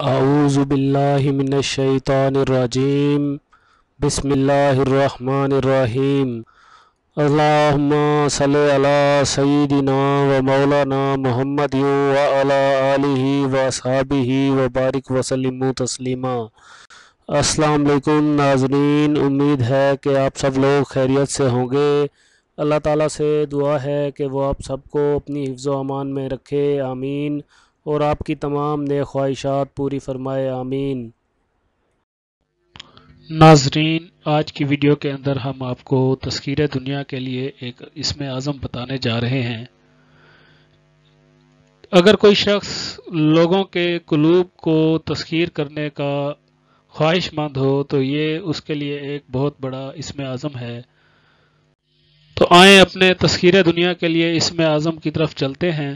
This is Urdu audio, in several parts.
اعوذ باللہ من الشیطان الرجیم بسم اللہ الرحمن الرحیم اللہم صلی علی سیدنا و مولانا محمد و علی آلہ و اصحابہ و بارک وسلم تسلیما۔ السلام علیکم ناظرین، امید ہے کہ آپ سب لوگ خیریت سے ہوں گے۔ اللہ تعالیٰ سے دعا ہے کہ وہ آپ سب کو اپنی حفظ و امان میں رکھے، آمین، اور آپ کی تمام نیک خواہشات پوری فرمائے، آمین۔ ناظرین، آج کی ویڈیو کے اندر ہم آپ کو تذکیر دنیا کے لیے ایک اسم اعظم بتانے جا رہے ہیں۔ اگر کوئی شخص لوگوں کے قلوب کو تذکیر کرنے کا خواہش مند ہو تو یہ اس کے لیے ایک بہت بڑا اسم اعظم ہے۔ تو آئیں اپنے تذکیر دنیا کے لیے اسم اعظم کی طرف چلتے ہیں۔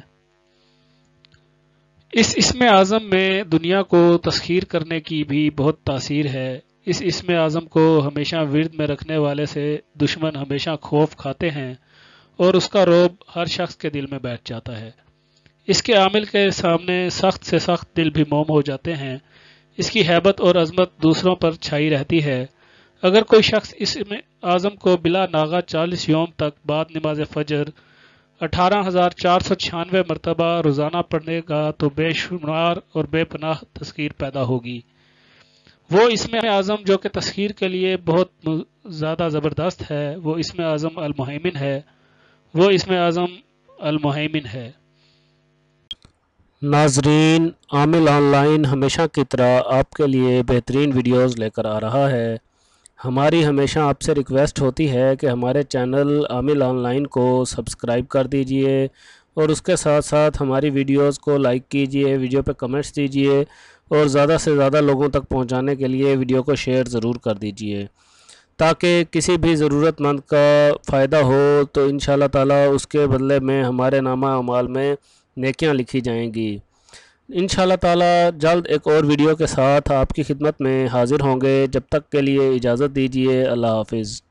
اس اسم اعظم میں دنیا کو تذکیر کرنے کی بھی بہت تاثیر ہے۔ اس اسم اعظم کو ہمیشہ ورد میں رکھنے والے سے دشمن ہمیشہ خوف کھاتے ہیں اور اس کا رعب ہر شخص کے دل میں بیٹھ جاتا ہے۔ اس کے عامل کے سامنے سخت سے سخت دل بھی موم ہو جاتے ہیں۔ اس کی ہیبت اور عظمت دوسروں پر چھائی رہتی ہے۔ اگر کوئی شخص اس اسم اعظم کو بلا ناغہ 40 یوم تک بعد نماز فجر 18,496 مرتبہ روزانہ پڑھنے گا تو بے شمار اور بے پناہ تذکیر پیدا ہوگی۔ وہ اسم اعظم جو کہ تذکیر کے لیے بہت زیادہ زبردست ہے وہ اسم اعظم المہیمن ہے۔ وہ اسم اعظم المہیمن ہے۔ ناظرین، عامل آن لائن ہمیشہ کی طرح آپ کے لیے بہترین ویڈیوز لے کر آ رہا ہے۔ ہماری ہمیشہ آپ سے ریکویسٹ ہوتی ہے کہ ہمارے چینل عامل آن لائن کو سبسکرائب کر دیجئے اور اس کے ساتھ ساتھ ہماری ویڈیوز کو لائک کیجئے، ویڈیو پہ کمنٹس دیجئے اور زیادہ سے زیادہ لوگوں تک پہنچانے کے لیے ویڈیو کو شیئر ضرور کر دیجئے تاکہ کسی بھی ضرورت مند کا فائدہ ہو تو انشاءاللہ تعالی اس کے بدلے میں ہمارے نامہ اعمال میں نیکیاں لکھی جائیں گی۔ انشاءاللہ تعالی جلد ایک اور ویڈیو کے ساتھ آپ کی خدمت میں حاضر ہوں گے۔ جب تک کے لیے اجازت دیجیے، اللہ حافظ۔